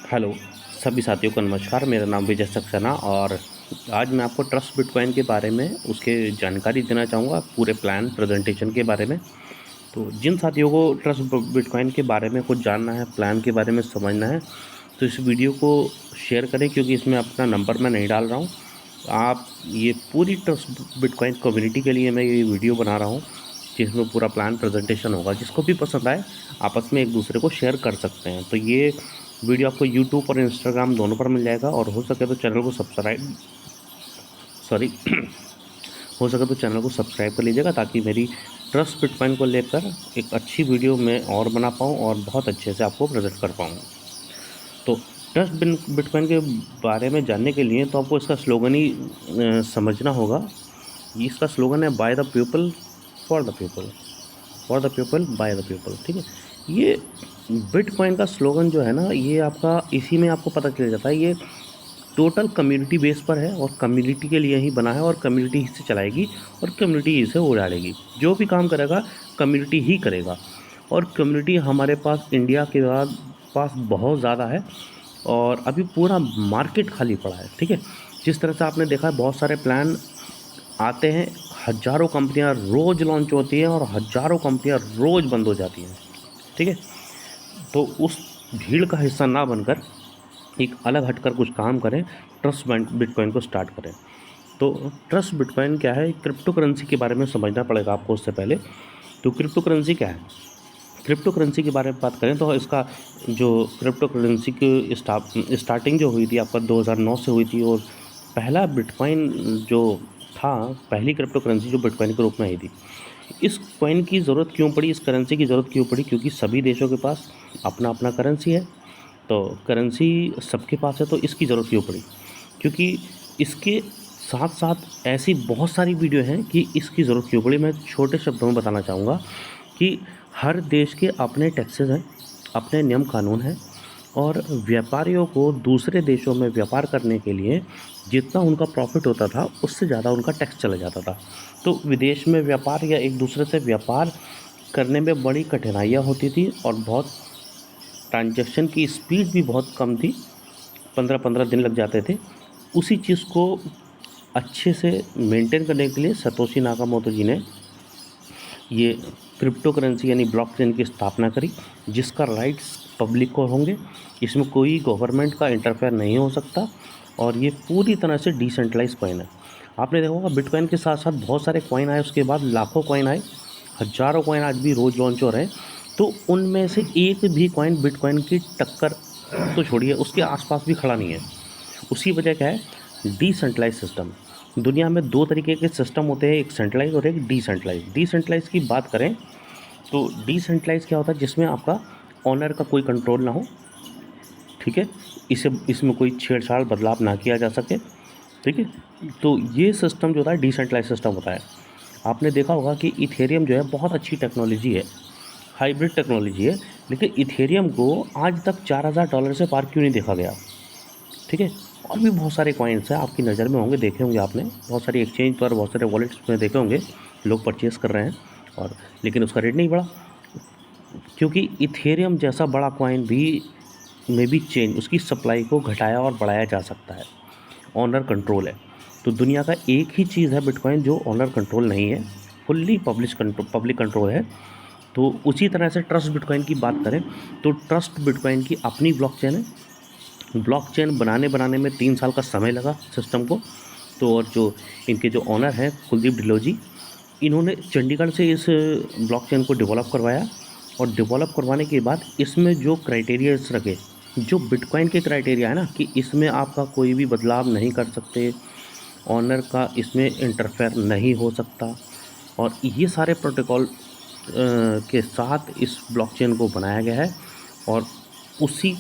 Hello सभी साथियों को नमस्कार। मेरा नाम विजय सक्सेना और आज मैं आपको ट्रस्ट बिटकॉइन के बारे में उसके जानकारी देना चाहूँगा, पूरे प्लान प्रेजेंटेशन के बारे में। तो जिन साथियों को ट्रस्ट बिटकॉइन के बारे में कुछ जानना है, प्लान के बारे में समझना है, तो इस वीडियो को शेयर करें, क्योंकि इसमें अपना नंबर मैं नहीं डाल रहा हूँ। आप ये पूरी ट्रस्ट बिटकॉइन कम्युनिटी के लिए मैं ये वीडियो बना रहा हूँ, जिसमें पूरा प्लान प्रेजेंटेशन होगा। जिसको भी पसंद आए आपस में एक दूसरे को शेयर कर सकते हैं। तो ये वीडियो आपको यूट्यूब और इंस्टाग्राम दोनों पर मिल जाएगा, और हो सके तो चैनल को सब्सक्राइब सॉरी हो सके तो चैनल को सब्सक्राइब कर लीजिएगा, ताकि मेरी ट्रस्ट बिटकॉइन को लेकर एक अच्छी वीडियो मैं और बना पाऊँ और बहुत अच्छे से आपको प्रेजेंट कर पाऊँ। तो ट्रस्ट बिटकॉइन के बारे में जानने के लिए तो आपको इसका स्लोगन ही समझना होगा। इसका स्लोगन है by the people for the people, for the people by the people. ठीक है, ये बिटकॉइन का स्लोगन जो है ना, ये आपका इसी में आपको पता चल जाता है। ये टोटल कम्युनिटी बेस पर है और कम्युनिटी के लिए ही बना है, और कम्युनिटी ही से चलाएगी और कम्युनिटी ही इसे उड़ाएगी। जो भी काम करेगा कम्युनिटी ही करेगा, और कम्युनिटी हमारे पास इंडिया के बाद पास बहुत ज़्यादा है, और अभी पूरा मार्केट खाली पड़ा है। ठीक है, जिस तरह से आपने देखा है बहुत सारे प्लान आते हैं, हज़ारों कंपनियां रोज़ लॉन्च होती हैं और हज़ारों कंपनियां रोज़ बंद हो जाती हैं। ठीक है, तो उस भीड़ का हिस्सा ना बनकर एक अलग हटकर कुछ काम करें, ट्रस्ट बिटकॉइन को स्टार्ट करें। तो ट्रस्ट बिटकॉइन क्या है, क्रिप्टो करेंसी के बारे में समझना पड़ेगा आपको उससे पहले। तो क्रिप्टो करेंसी क्या है, क्रिप्टो करेंसी के बारे में बात करें तो इसका जो क्रिप्टो करेंसी की स्टार्टिंग जो हुई थी आपका 2009 से हुई थी, और पहला बिटकॉइन जो था, पहली क्रिप्टो करेंसी जो बिटकॉइन के रूप में आई थी। इस कॉइन की ज़रूरत क्यों पड़ी, इस करेंसी की ज़रूरत क्यों पड़ी, क्योंकि सभी देशों के पास अपना अपना करेंसी है। तो करेंसी सबके पास है, तो इसकी ज़रूरत क्यों पड़ी, क्योंकि इसके साथ साथ ऐसी बहुत सारी वीडियो हैं कि इसकी ज़रूरत क्यों पड़ी। मैं छोटे शब्दों में बताना चाहूँगा कि हर देश के अपने टैक्सेस हैं, अपने नियम कानून हैं, और व्यापारियों को दूसरे देशों में व्यापार करने के लिए जितना उनका प्रॉफिट होता था उससे ज़्यादा उनका टैक्स चला जाता था। तो विदेश में व्यापार या एक दूसरे से व्यापार करने में बड़ी कठिनाइयाँ होती थी, और बहुत ट्रांजैक्शन की स्पीड भी बहुत कम थी, 15-15 दिन लग जाते थे। उसी चीज़ को अच्छे से मेंटेन करने के लिए सतोशी नाकामोटो जी ने ये क्रिप्टो करेंसी यानी ब्लॉकचेन की स्थापना करी, जिसका राइट्स पब्लिक को होंगे। इसमें कोई गवर्नमेंट का इंटरफेयर नहीं हो सकता, और ये पूरी तरह से डिसेंट्रलाइज कॉइन है। आपने देखा होगा बिटकॉइन के साथ साथ बहुत सारे कॉइन आए, उसके बाद लाखों कॉइन आए, हज़ारों कॉइन आज भी रोज़ लॉन्च हो रहे हैं। तो उनमें से एक भी कॉइन बिटकॉइन की टक्कर तो छोड़िए, उसके आसपास भी खड़ा नहीं है। उसी वजह क्या है, डिसेंट्रलाइज सिस्टम। दुनिया में दो तरीके के सिस्टम होते हैं, एक सेंट्रलाइज और एक डिसेंट्रलाइज। डिसेंट्रलाइज की बात करें तो डिसेंट्रलाइज क्या होता है, जिसमें आपका ऑनर का कोई कंट्रोल ना हो। ठीक है, इसमें कोई छेड़छाड़ बदलाव ना किया जा सके। ठीक है, तो ये सिस्टम जो होता है डिसेंट्रलाइज सिस्टम होता है। आपने देखा होगा कि इथेरियम जो है बहुत अच्छी टेक्नोलॉजी है, हाइब्रिड टेक्नोलॉजी है, लेकिन इथेरियम को आज तक $4000 से पार क्यों नहीं देखा गया। ठीक है, और भी बहुत सारे कॉइन्स हैं आपकी नज़र में होंगे, देखे होंगे आपने, बहुत सारी एक्सचेंज पर, बहुत सारे वॉलेट्स में देखे होंगे, लोग परचेज़ कर रहे हैं, और लेकिन उसका रेट नहीं बढ़ा, क्योंकि इथेरियम जैसा बड़ा कॉइन भी में भी चेंज, उसकी सप्लाई को घटाया और बढ़ाया जा सकता है। ऑनर कंट्रोल है। तो दुनिया का एक ही चीज़ है बिटकॉइन जो ऑनर कंट्रोल नहीं है, फुल्ली पब्लिक कंट्रोल है। तो उसी तरह से ट्रस्ट बिटकॉइन की बात करें तो ट्रस्ट बिटकॉइन की अपनी ब्लॉकचेन है। ब्लॉकचेन बनाने में 3 साल का समय लगा सिस्टम को। तो और जो इनके जो ऑनर हैं कुलदीप ढिल्लोजी, इन्होंने चंडीगढ़ से इस ब्लॉकचेन को डेवलप करवाया, और डेवलप करवाने के बाद इसमें जो क्राइटेरियाज रखे, जो बिटकॉइन के क्राइटेरिया है ना, कि इसमें आपका कोई भी बदलाव नहीं कर सकते, ऑनर का इसमें इंटरफेयर नहीं हो सकता, और ये सारे प्रोटोकॉल के साथ इस ब्लॉकचेन को बनाया गया है। और उसी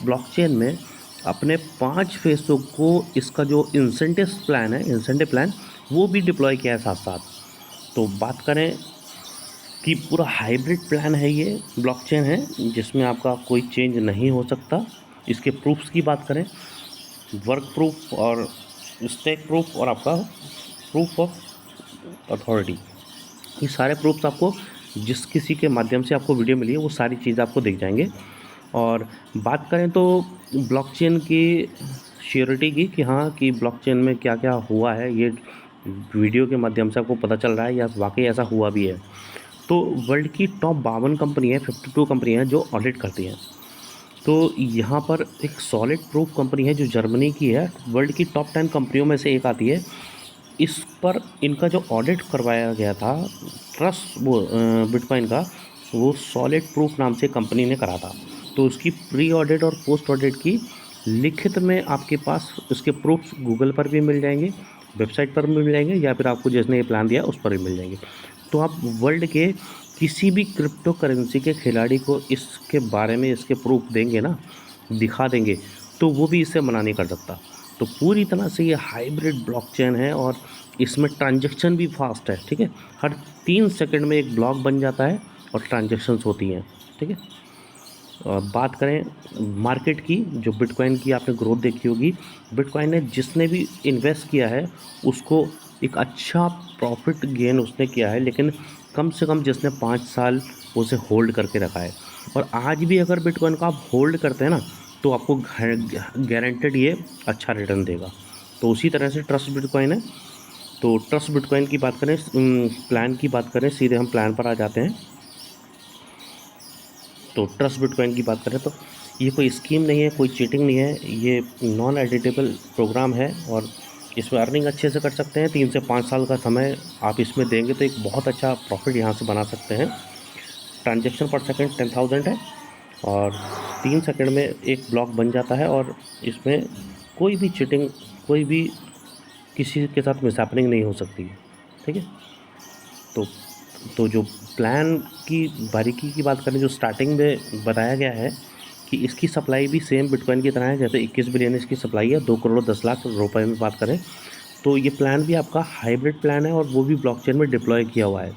ब्लॉकचेन में अपने 5 फेसों को, इसका जो इंसेंटिव प्लान वो भी डिप्लॉय किया है साथ साथ। तो बात करें कि पूरा हाइब्रिड प्लान है, ये ब्लॉकचेन है जिसमें आपका कोई चेंज नहीं हो सकता। इसके प्रूफ्स की बात करें, वर्क प्रूफ और स्टेक प्रूफ और आपका प्रूफ ऑफ अथॉरिटी, ये सारे प्रूफ्स आपको जिस किसी के माध्यम से आपको वीडियो मिली है वो सारी चीज़ आपको दिख जाएंगे। और बात करें तो ब्लॉकचेन की श्योरिटी की, कि हाँ कि ब्लॉकचेन में क्या क्या हुआ है, ये वीडियो के माध्यम से आपको पता चल रहा है या वाकई ऐसा हुआ भी है। तो वर्ल्ड की टॉप 52 कंपनी है, 52 कंपनी है जो ऑडिट करती हैं। तो यहाँ पर एक सॉलिड प्रूफ कंपनी है जो जर्मनी की है, वर्ल्ड की टॉप 10 कंपनियों में से एक आती है। इस पर इनका जो ऑडिट करवाया गया था ट्रस्ट वो बिटकॉइन का, वो सॉलिड प्रूफ नाम से कंपनी ने करा था। तो उसकी प्री ऑडिट और पोस्ट ऑडिट की लिखित में आपके पास उसके प्रूफ्स गूगल पर भी मिल जाएंगे, वेबसाइट पर भी मिल जाएंगे, या फिर आपको जिसने ये प्लान दिया उस पर भी मिल जाएंगे। तो आप वर्ल्ड के किसी भी क्रिप्टो करेंसी के खिलाड़ी को इसके बारे में इसके प्रूफ देंगे ना, दिखा देंगे, तो वो भी इससे मना नहीं कर सकता। तो पूरी तरह से ये हाइब्रिड ब्लॉकचेन है और इसमें ट्रांजैक्शन भी फास्ट है, ठीक है। हर 3 सेकंड में एक ब्लॉक बन जाता है और ट्रांजैक्शंस होती हैं, ठीक है। और बात करें मार्केट की, जो बिटकॉइन की आपने ग्रोथ देखी होगी, बिटकॉइन ने जिसने भी इन्वेस्ट किया है उसको एक अच्छा प्रॉफिट गेन उसने किया है, लेकिन कम से कम जिसने 5 साल उसे होल्ड करके रखा है। और आज भी अगर बिटकॉइन को आप होल्ड करते हैं ना, तो आपको गारंटेड ये अच्छा रिटर्न देगा। तो उसी तरह से ट्रस्ट बिटकॉइन है। तो ट्रस्ट बिटकॉइन की बात करें, प्लान की बात करें, सीधे हम प्लान पर आ जाते हैं। तो ट्रस्ट बिटकॉइन की बात करें तो ये कोई स्कीम नहीं है, कोई चीटिंग नहीं है, ये नॉन एडिटेबल प्रोग्राम है और इसमें अर्निंग अच्छे से कर सकते हैं। 3 से 5 साल का समय आप इसमें देंगे तो एक बहुत अच्छा प्रॉफिट यहाँ से बना सकते हैं। ट्रांजेक्शन पर सेकंड 10,000 है और 3 सेकंड में एक ब्लॉक बन जाता है और इसमें कोई भी चीटिंग, कोई भी किसी के साथ मिसहैपनिंग नहीं हो सकती है, ठीक है। तो जो प्लान की बारीकी की बात करें, जो स्टार्टिंग में बताया गया है कि इसकी सप्लाई भी सेम बिटकॉइन की तरह है, जैसे 21 बिलियन इसकी सप्लाई है, 2 करोड़ 10 लाख रुपए में बात करें तो ये प्लान भी आपका हाइब्रिड प्लान है और वो भी ब्लॉकचेन में डिप्लॉय किया हुआ है।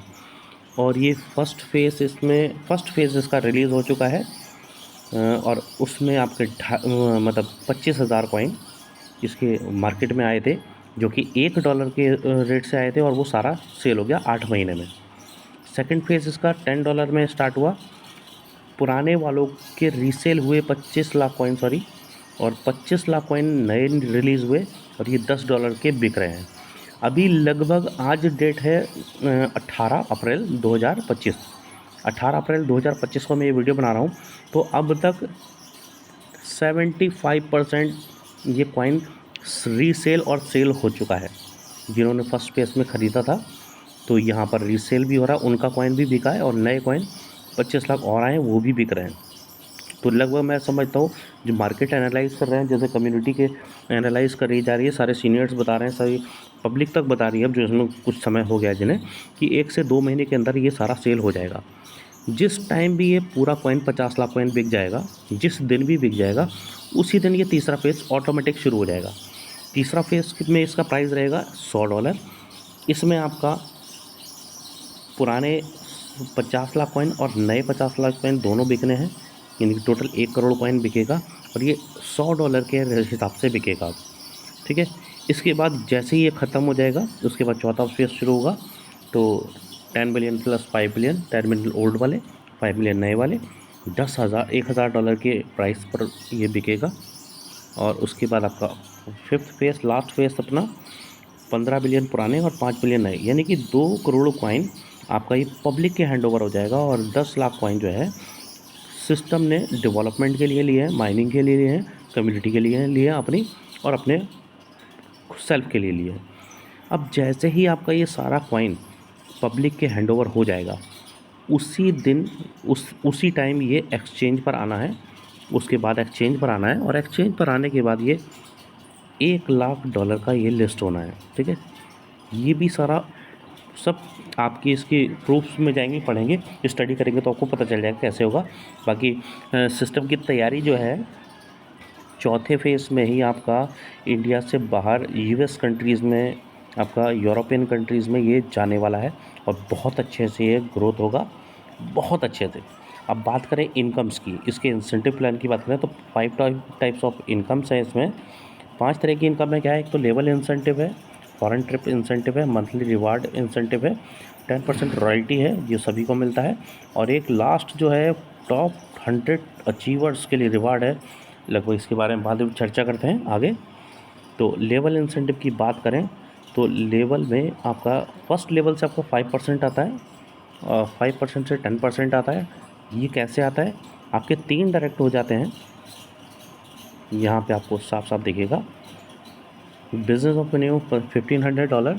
और ये फर्स्ट फेज़ इसका रिलीज़ हो चुका है और उसमें आपके मतलब 25,000 कॉइन इसके मार्केट में आए थे, जो कि $1 के रेट से आए थे और वो सारा सेल हो गया 8 महीने में। सेकंड फेज़ इसका $10 में स्टार्ट हुआ, पुराने वालों के रीसेल हुए 25 लाख कॉइन और 25 लाख कॉइन नए रिलीज़ हुए और ये $10 के बिक रहे हैं। अभी लगभग आज डेट है 18 अप्रैल 2025। 18 अप्रैल 2025 को मैं ये वीडियो बना रहा हूँ। तो अब तक 75% ये कॉइन रीसेल और सेल हो चुका है। जिन्होंने फर्स्ट फेज़ में ख़रीदा था तो यहाँ पर रीसेल भी हो रहा है, उनका कॉइन भी बिका है और नए कॉइन 25 लाख और आए हैं, वो भी बिक रहे हैं। तो लगभग मैं समझता हूँ जो मार्केट एनालाइज़ कर रहे हैं, जैसे कम्युनिटी के एनालाइज़ करी जा रही है, सारे सीनियर्स बता रहे हैं, सारी पब्लिक तक बता रही है, अब जो इसमें कुछ समय हो गया जिन्हें, कि 1 से 2 महीने के अंदर ये सारा सेल हो जाएगा। जिस टाइम भी ये पूरा कॉइन 50 लाख कॉइन बिक जाएगा, जिस दिन भी बिक जाएगा, उसी दिन ये तीसरा फेज़ ऑटोमेटिक शुरू हो जाएगा। तीसरा फेज़ में इसका प्राइस रहेगा $100। इसमें आपका पुराने 50 लाख कॉइन और नए 50 लाख कॉइन दोनों बिकने हैं, यानी कि टोटल 1 करोड़ कॉइन बिकेगा और ये $100 के हिसाब से बिकेगा, ठीक है। इसके बाद जैसे ही ये ख़त्म हो जाएगा उसके बाद चौथा फेज़ शुरू होगा। तो 10 billion plus 5 billion, 10 billion old वाले, 5 बिलियन नए वाले, $10,000 के प्राइस पर ये बिकेगा। और उसके बाद आपका फिफ्थ फेज़, लास्ट फेज़ अपना 15 बिलियन पुराने और 5 बिलियन नए, यानी कि 2 करोड़ कॉइन आपका ये पब्लिक के हैंड ओवर हो जाएगा। और 10 लाख कॉइन जो है सिस्टम ने डेवलपमेंट के लिए लिए हैं, माइनिंग के लिए लिए हैं, कम्युनिटी के लिए लिए हैं अपनी, और अपने सेल्फ के लिए लिए हैं। अब जैसे ही आपका ये सारा कॉइन पब्लिक के हैंड ओवर हो जाएगा, उसी दिन उसी टाइम ये एक्सचेंज पर आना है। उसके बाद एक्सचेंज पर आना है और एक्सचेंज पर आने के बाद ये $1 लाख का ये लिस्ट होना है, ठीक है। ये भी सारा सब आपकी इसकी प्रूफ्स में जाएंगे, पढ़ेंगे, स्टडी करेंगे तो आपको पता चल जाएगा कैसे होगा। बाकी सिस्टम की तैयारी जो है, चौथे फेज़ में ही आपका इंडिया से बाहर यूएस कंट्रीज़ में, आपका यूरोपियन कंट्रीज़ में ये जाने वाला है और बहुत अच्छे से ये ग्रोथ होगा, बहुत अच्छे से। अब बात करें इनकम्स की, इसके इंसेंटिव प्लान की बात करें तो 5 टाइप्स ऑफ इनकम्स है इसमें। 5 तरह की इनकम है। क्या है? एक तो लेवल इंसेंटिव है, फॉरेन ट्रिप इंसेंटिव है, मंथली रिवार्ड इंसेंटिव है, 10% रॉयल्टी है, ये सभी को मिलता है। और एक लास्ट जो है टॉप 100 अचीवर्स के लिए रिवार्ड है लगभग, इसके बारे में बाद में चर्चा करते हैं आगे। तो लेवल इंसेंटिव की बात करें तो लेवल में आपका फर्स्ट लेवल से आपको 5% आता है और 5% से 10% आता है। ये कैसे आता है, आपके 3 डायरेक्ट हो जाते हैं। यहाँ पे आपको साफ साफ दिखेगा, business of minimum $1,500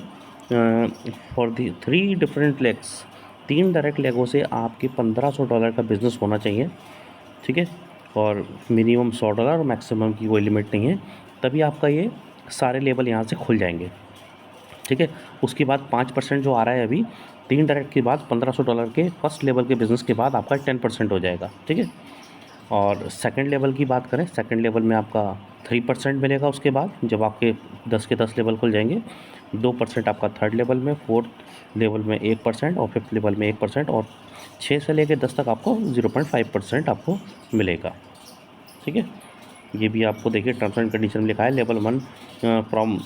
for the 3 different legs. 3 direct लेगों से आपके $1,500 का बिजनेस होना चाहिए, ठीक है। और मिनिमम $100 और मैक्सिमम की कोई लिमिट नहीं है, तभी आपका ये सारे लेवल यहाँ से खुल जाएंगे, ठीक है। उसके बाद 5% जो आ रहा है अभी 3 डायरेक्ट के बाद $1,500 के फर्स्ट लेवल के बिज़नेस के बाद आपका 10% हो जाएगा, ठीक है। और सेकंड लेवल की बात करें, सेकंड लेवल में आपका 3% मिलेगा। उसके बाद जब आपके 10 के 10 लेवल खुल जाएंगे, 2% आपका थर्ड लेवल में, फोर्थ लेवल में 1% और फिफ्थ लेवल में 1% और 6 से लेकर 10 तक आपको 0.5% आपको मिलेगा, ठीक है। ये भी आपको देखिए टर्म्स एंड कंडीशन में लिखा है। Level 1 from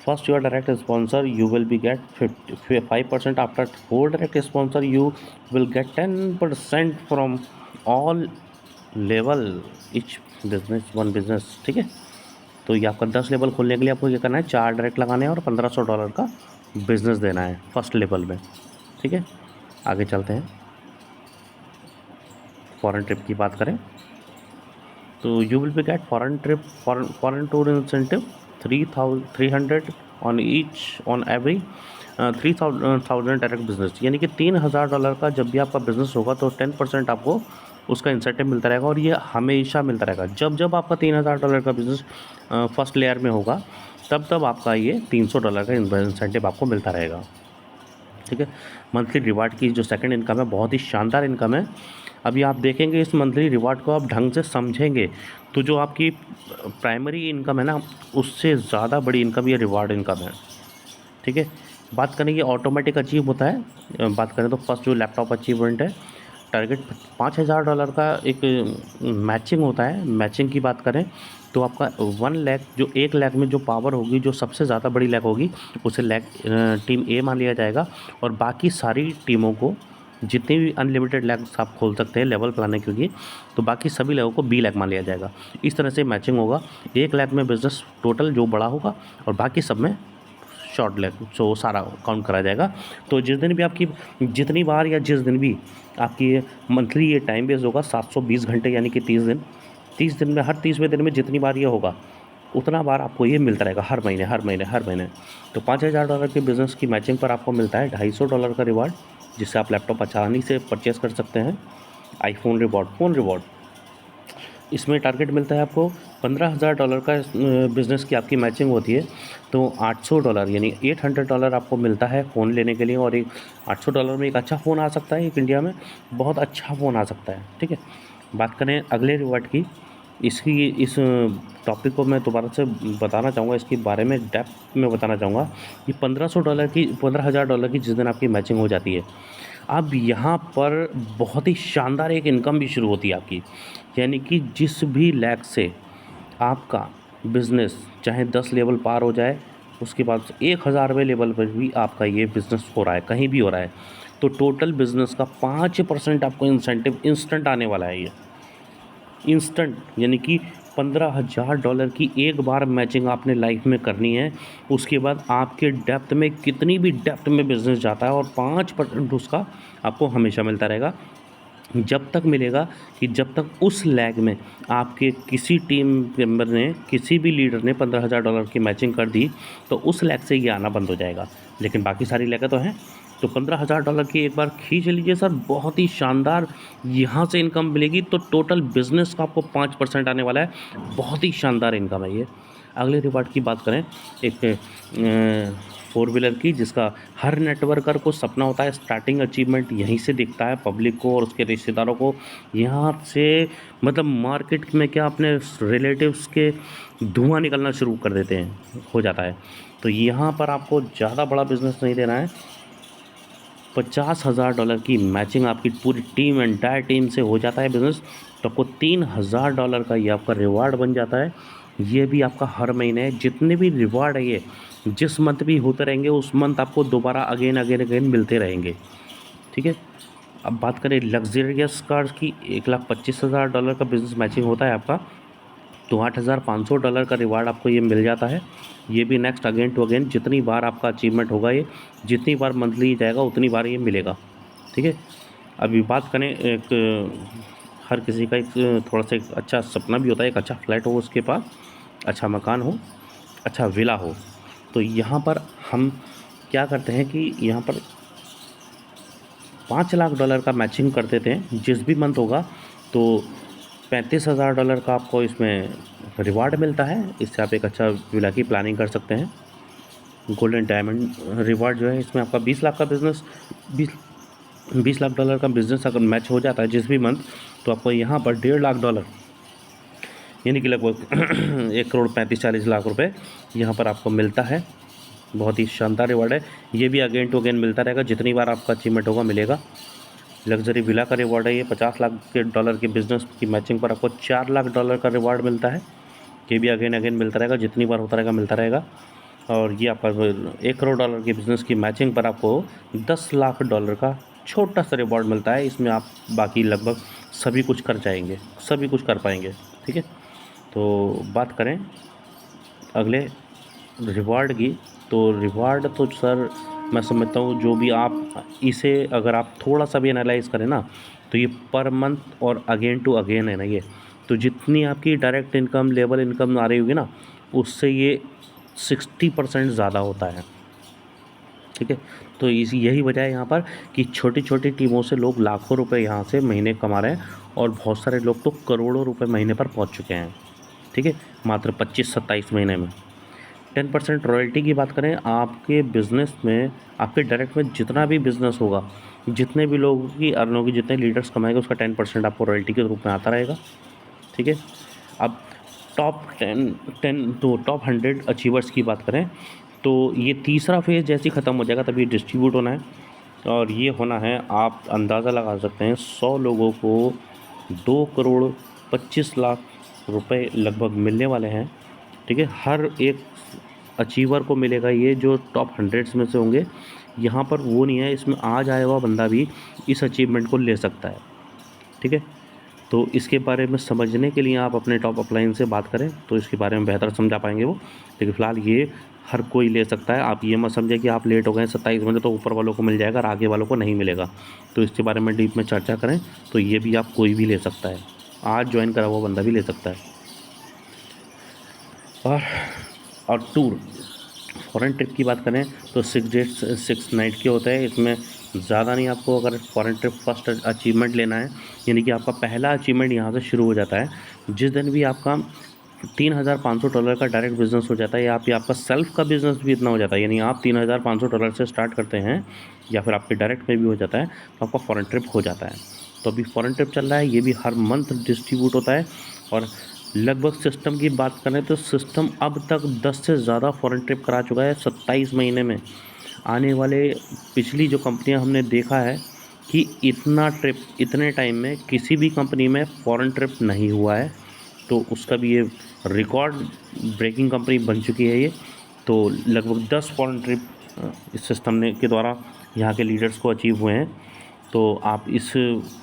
first your direct sponsor you will be get 5%, after 4 direct sponsor you will get 10% from all level each business one business, ठीक है। तो ये आपका 10 लेवल खोलने के लिए आपको ये करना है, 4 डायरेक्ट लगाने हैं और $1,500 का बिजनेस देना है फर्स्ट लेवल में, ठीक है। आगे चलते हैं। फॉरेन ट्रिप की बात करें तो you will be get foreign trip foreign tour incentive 300 on each on every 3,000 direct business, यानी कि $3,000 का जब भी आपका बिजनेस होगा तो 10% आपको उसका इंसेंटिव मिलता रहेगा। और ये हमेशा मिलता रहेगा, जब जब आपका $3,000 का बिजनेस फर्स्ट लेयर में होगा तब आपका ये $300 का इंसेंटिव आपको मिलता रहेगा, ठीक है। मंथली रिवार्ड की जो सेकंड इनकम है बहुत ही शानदार इनकम है। अभी आप देखेंगे इस मंथली रिवार्ड को आप ढंग से समझेंगे तो जो आपकी प्राइमरी इनकम है ना, उससे ज़्यादा बड़ी इनकम ये रिवार्ड इनकम है, ठीक है। बात करें ये ऑटोमेटिक अचीव होता है। बात करें तो फर्स्ट जो लैपटॉप अचीवमेंट है, टारगेट $5,000 का एक मैचिंग होता है। मैचिंग की बात करें तो आपका 1 लाख जो 1 लाख में जो पावर होगी, जो सबसे ज़्यादा बड़ी लाख होगी उसे लाख टीम ए मान लिया जाएगा। और बाकी सारी टीमों को जितने भी अनलिमिटेड लैक्स आप खोल सकते हैं लेवल बनाने के लिए, तो बाकी सभी लोगों को बी लाख मान लिया जाएगा। इस तरह से मैचिंग होगा। 1 लाख में बिजनेस टोटल जो बड़ा होगा और बाकी सब में शॉर्ट लेग जो सारा काउंट करा जाएगा। तो जिस दिन भी आपकी जितनी बार या जिस दिन भी आपकी मंथली ये टाइम बेस होगा 720 घंटे यानी कि 30 दिन में हर 30वें दिन में जितनी बार ये होगा उतना बार आपको ये मिलता रहेगा हर महीने। तो $5,000 के बिज़नेस की मैचिंग पर आपको मिलता है $250 का रिवार्ड, जिससे आप लैपटॉप आसानी से परचेज़ कर सकते हैं। आईफोन रिवॉर्ड, फ़ोन रिवॉर्ड, इसमें टारगेट मिलता है आपको $15,000 का बिज़नेस की आपकी मैचिंग होती है तो $800 यानी $800 आपको मिलता है फ़ोन लेने के लिए। और एक $800 में एक अच्छा फ़ोन आ सकता है, एक इंडिया में बहुत अच्छा फ़ोन आ सकता है, ठीक है। बात करें अगले रिवार्ड की, इस टॉपिक को मैं दोबारा से बताना चाहूँगा, इसके बारे में डेप्थ में बताना चाहूँगा। ये $15,000 की जिस दिन आपकी मैचिंग हो जाती है, अब यहाँ पर बहुत ही शानदार एक इनकम भी शुरू होती है आपकी। यानी कि जिस भी लाख से आपका बिज़नेस चाहे 10 लेवल पार हो जाए, उसके बाद 1000वें लेवल पर भी आपका ये बिज़नेस हो रहा है, कहीं भी हो रहा है, तो टोटल बिज़नेस का 5% आपको इंसेंटिव इंस्टेंट आने वाला है। ये इंस्टेंट यानी कि $15,000 की एक बार मैचिंग आपने लाइफ में करनी है। उसके बाद आपके डेप्थ में कितनी भी डेप्थ में बिज़नेस जाता है और 5% उसका आपको हमेशा मिलता रहेगा। जब तक मिलेगा कि जब तक उस लैग में आपके किसी टीम मेंबर ने, किसी भी लीडर ने $15,000 की मैचिंग कर दी, तो उस लैग से ये आना बंद हो जाएगा। लेकिन बाकी सारी लैगें तो हैं। तो $15,000 की एक बार खींच लीजिए सर, बहुत ही शानदार यहाँ से इनकम मिलेगी। तो टोटल बिज़नेस का आपको 5% आने वाला है, बहुत ही शानदार इनकम है ये। अगले रिवार्ड की बात करें, एक 4 व्हीलर की, जिसका हर नेटवर्कर को सपना होता है। स्टार्टिंग अचीवमेंट यहीं से दिखता है पब्लिक को और उसके रिश्तेदारों को। यहाँ से मतलब मार्केट में क्या अपने रिलेटिव्स के धुआं निकलना शुरू कर देते हैं, हो जाता है। तो यहाँ पर आपको ज़्यादा बड़ा बिज़नेस नहीं देना है। $50,000 की मैचिंग आपकी पूरी टीम, एंटायर टीम से हो जाता है बिज़नेस, तो आपको $3,000 का ये आपका रिवार्ड बन जाता है। ये भी आपका हर महीने जितने भी रिवार्ड है ये जिस मंथ भी होते रहेंगे, उस मंथ आपको दोबारा अगेन मिलते रहेंगे, ठीक है। अब बात करें लग्जरियस कार्स की, $1,25,000 का बिजनेस मैचिंग होता है आपका, तो $8,500 का रिवार्ड आपको ये मिल जाता है। ये भी नेक्स्ट अगेन टू अगेन जितनी बार आपका अचीवमेंट होगा, ये जितनी बार मंथली जाएगा उतनी बार ये मिलेगा। ठीक है। अभी बात करें, एक हर किसी का एक थोड़ा सा एक अच्छा सपना भी होता है, एक अच्छा फ्लैट हो उसके पास, अच्छा मकान हो, अच्छा विला हो। तो यहाँ पर हम क्या करते हैं कि यहाँ पर $5 लाख का मैचिंग कर देते हैं जिस भी मंथ होगा। तो $35,000 का आपको इसमें रिवार्ड मिलता है। इससे आप एक अच्छा विला की प्लानिंग कर सकते हैं। गोल्डन डायमंड रिवार्ड जो है, इसमें आपका 20 लाख का बिज़नेस, बीस लाख डॉलर का बिज़नेस अगर मैच हो जाता है जिस भी मंथ, तो आपको यहाँ पर $1.5 लाख, यानी कि लगभग 1,35,40 लाख रुपए यहाँ पर आपको मिलता है। बहुत ही शानदार रिवार्ड है। ये भी अगेन टू अगेन मिलता रहेगा, जितनी बार आपका अचीवमेंट होगा मिलेगा। लग्जरी विला का रिवार्ड है ये, $50 लाख के बिज़नेस की मैचिंग पर आपको $4 लाख का रिवार्ड मिलता है। ये भी अगेन अगेन मिलता रहेगा, जितनी बार होता रहेगा मिलता रहेगा। और ये आपका $1 करोड़ के बिज़नेस की मैचिंग पर आपको $10 लाख का छोटा सा रिवॉर्ड मिलता है। इसमें आप बाकी लगभग सभी कुछ कर जाएंगे, सभी कुछ कर पाएंगे। ठीक है। तो बात करें अगले रिवार्ड की, तो रिवार्ड तो सर मैं समझता हूँ जो भी आप इसे अगर आप थोड़ा सा भी एनालाइज़ करें ना, तो ये पर मंथ और अगेन टू अगेन है ना ये। तो जितनी आपकी डायरेक्ट इनकम, लेवल इनकम आ रही होगी ना, उससे ये 60% ज़्यादा होता है। ठीक है। तो यही वजह है यहाँ पर कि छोटी छोटी टीमों से लोग लाखों रुपए यहाँ से महीने कमा रहे हैं, और बहुत सारे लोग तो करोड़ों रुपए महीने पर पहुँच चुके हैं। ठीक है। मात्र 25-27 महीने में। 10% रॉयल्टी की बात करें, आपके बिज़नेस में, आपके डायरेक्ट में जितना भी बिज़नेस होगा, जितने भी लोगों की अर्न होगी, जितने लीडर्स कमाएंगे, उसका 10% आपको रॉयल्टी के रूप में आता रहेगा। ठीक है। अब टॉप 100 अचीवर्स की बात करें, तो ये तीसरा फेज़ जैसे ही ख़त्म हो जाएगा तभी डिस्ट्रीब्यूट होना है, और ये होना है, आप अंदाज़ा लगा सकते हैं, 100 लोगों को 2,25,00,000 रुपए लगभग मिलने वाले हैं। ठीक है। हर एक अचीवर को मिलेगा ये, जो टॉप 100 में से होंगे। यहाँ पर वो नहीं है, इसमें आज आया हुआ बंदा भी इस अचीवमेंट को ले सकता है। ठीक है। तो इसके बारे में समझने के लिए आप अपने टॉप अपलाइन से बात करें तो इसके बारे में बेहतर समझा पाएंगे वो। लेकिन फ़िलहाल ये हर कोई ले सकता है। आप ये मत समझें कि आप लेट हो गए 27 महीने तो ऊपर वालों को मिल जाएगा और आगे वालों को नहीं मिलेगा। तो इसके बारे में डीप में चर्चा करें तो ये भी आप कोई भी ले सकता है, आज ज्वाइन करा हुआ बंदा भी ले सकता है। और टूर, फॉरेन ट्रिप की बात करें तो 6 डेज़ 6 नाइट के होते हैं। इसमें ज़्यादा नहीं, आपको अगर फॉरेन ट्रिप फर्स्ट अचीवमेंट लेना है, यानी कि आपका पहला अचीवमेंट यहाँ से शुरू हो जाता है जिस दिन भी आपका $3,500 का डायरेक्ट बिजनेस हो जाता है, या आपका सेल्फ का बिजनेस भी इतना हो जाता है, यानी आप $3,500 से स्टार्ट करते हैं, या फिर आपके डायरेक्ट में भी हो जाता है, तो आपका फॉरेन ट्रिप हो जाता है। तो अभी फॉरेन ट्रिप चल रहा है, ये भी हर मंथ डिस्ट्रीब्यूट होता है। और लगभग सिस्टम की बात करें तो सिस्टम अब तक 10 से ज़्यादा फॉरेन ट्रिप करा चुका है 27 महीने में। आने वाले पिछली जो कंपनियां हमने देखा है कि इतना ट्रिप इतने टाइम में किसी भी कंपनी में फॉरेन ट्रिप नहीं हुआ है, तो उसका भी ये रिकॉर्ड ब्रेकिंग कंपनी बन चुकी है ये। तो लगभग 10 फॉरेन ट्रिप इस सिस्टम ने के द्वारा यहाँ के लीडर्स को अचीव हुए हैं। तो आप इस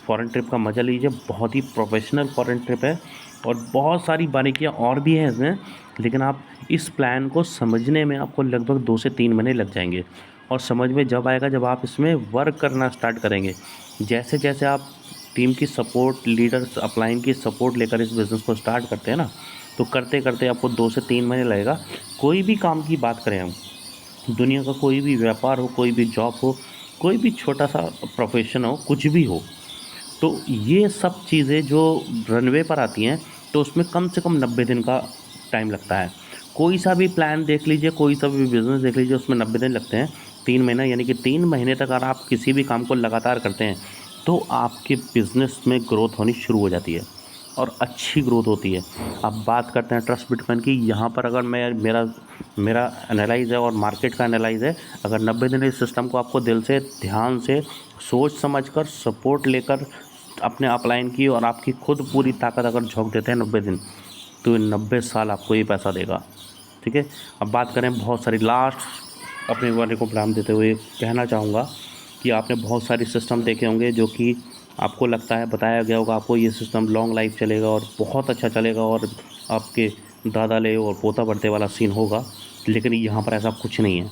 फॉरेन ट्रिप का मज़ा लीजिए, बहुत ही प्रोफेशनल फॉरेन ट्रिप है और बहुत सारी बारीकियाँ और भी हैं इसमें, लेकिन आप इस प्लान को समझने में आपको लगभग 2 से 3 महीने लग जाएंगे। और समझ में जब आएगा जब आप इसमें वर्क करना स्टार्ट करेंगे। जैसे जैसे आप टीम की सपोर्ट, लीडर्स अपलाइन की सपोर्ट लेकर इस बिज़नेस को स्टार्ट करते हैं ना, तो करते करते आपको 2 से 3 महीने लगेगा। कोई भी काम की बात करें हम, दुनिया का कोई भी व्यापार हो, कोई भी जॉब हो, कोई भी छोटा सा प्रोफेशन हो, कुछ भी हो, तो ये सब चीज़ें जो रनवे पर आती हैं तो उसमें कम से कम 90 दिन का टाइम लगता है। कोई सा भी प्लान देख लीजिए, कोई सा भी बिज़नेस देख लीजिए, उसमें 90 दिन लगते हैं। 3 महीना, यानी कि 3 महीने तक अगर आप किसी भी काम को लगातार करते हैं तो आपके बिज़नेस में ग्रोथ होनी शुरू हो जाती है और अच्छी ग्रोथ होती है। अब बात करते हैं ट्रस्ट बिटकॉइन की। यहाँ पर अगर मेरा एनालाइज़ है और मार्केट का एनालाइज़ है, अगर 90 दिन इस सिस्टम को आपको दिल से, ध्यान से, सोच समझकर, सपोर्ट लेकर अपने अपलाइन की और आपकी खुद पूरी ताकत अगर झोंक देते हैं 90 दिन, तो 90 साल आपको ये पैसा देगा। ठीक है। अब बात करें बहुत सारी, लास्ट अपने वाले को प्लान देते हुए कहना चाहूँगा कि आपने बहुत सारे सिस्टम देखे होंगे जो कि आपको लगता है, बताया गया होगा आपको ये सिस्टम लॉन्ग लाइफ चलेगा और बहुत अच्छा चलेगा और आपके दादा ले और पोता बढ़ते वाला सीन होगा, लेकिन यहाँ पर ऐसा कुछ नहीं है।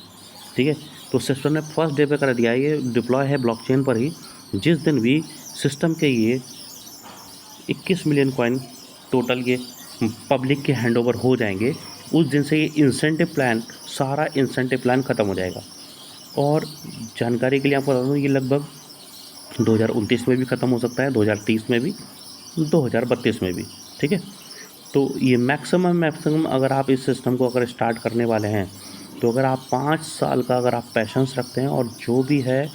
ठीक है, तो सिस्टम ने फर्स्ट डे पे कर दिया, ये डिप्लॉय है ब्लॉकचेन पर ही। जिस दिन भी सिस्टम के ये 21 मिलियन कॉइन टोटल ये पब्लिक के हैंडओवर हो जाएंगे, उस दिन से ये इंसेंटिव प्लान, सारा इंसेंटिव प्लान ख़त्म हो जाएगा। और जानकारी के लिए आपको बता दूँ, ये लगभग 2029 में भी ख़त्म हो सकता है, 2030 में भी, 2032 में भी। ठीक है, तो ये मैक्सिमम अगर आप इस सिस्टम को अगर स्टार्ट करने वाले हैं, तो अगर आप 5 साल का अगर आप पैशेंस रखते हैं और जो भी है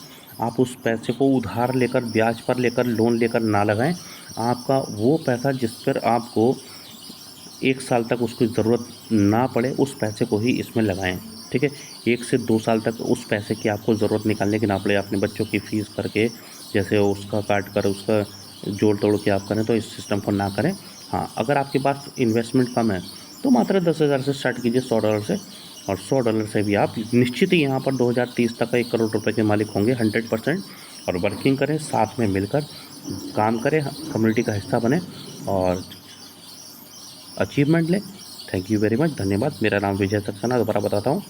आप उस पैसे को उधार लेकर, ब्याज पर लेकर, लोन लेकर ना लगाएं, आपका वो पैसा जिस पर आपको 1 साल तक उसकी ज़रूरत ना पड़े, उस पैसे को ही इसमें लगाएं। ठीक है, 1 से 2 साल तक उस पैसे की आपको ज़रूरत निकालने की ना पड़े, अपने बच्चों की फ़ीस करके जैसे उसका काट कर उसका जोड़ तोड़ के आप करें, तो इस सिस्टम को ना करें। हाँ, अगर आपके पास इन्वेस्टमेंट कम है तो मात्र 10,000 से स्टार्ट कीजिए, $100 से, और $100 से भी आप निश्चित ही यहाँ पर 2030 तक 1 करोड़ रुपए के मालिक होंगे 100%। और वर्किंग करें, साथ में मिलकर काम करें, कम्युनिटी का हिस्सा बने और अचीवमेंट लें। थैंक यू वेरी मच, धन्यवाद। मेरा नाम विजय सक्सेना, दोबारा बताता हूँ।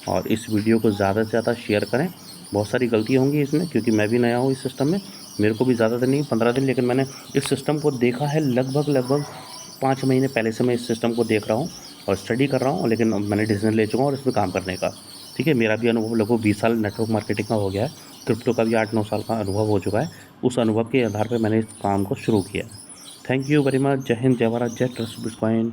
और इस वीडियो को ज़्यादा से ज़्यादा शेयर करें। बहुत सारी गलतियाँ होंगी इसमें, क्योंकि मैं भी नया हूँ इस सिस्टम में, मेरे को भी ज़्यादा दिन नहीं, 15 दिन, लेकिन मैंने इस सिस्टम को देखा है लगभग 5 महीने पहले से मैं इस सिस्टम को देख रहा हूँ और स्टडी कर रहा हूँ, लेकिन अब मैंने डिसीजन ले चुका हूँ और इसमें काम करने का। ठीक है, मेरा भी अनुभव लगभग 20 साल नेटवर्क मार्केटिंग का हो गया है, क्रिप्टो का भी 8-9 साल का अनुभव हो चुका है। उस अनुभव के आधार पर मैंने इस काम को शुरू किया। Thank you very much. जय हिंद, जय भारत, जय ट्रस्ट बिटकॉइन।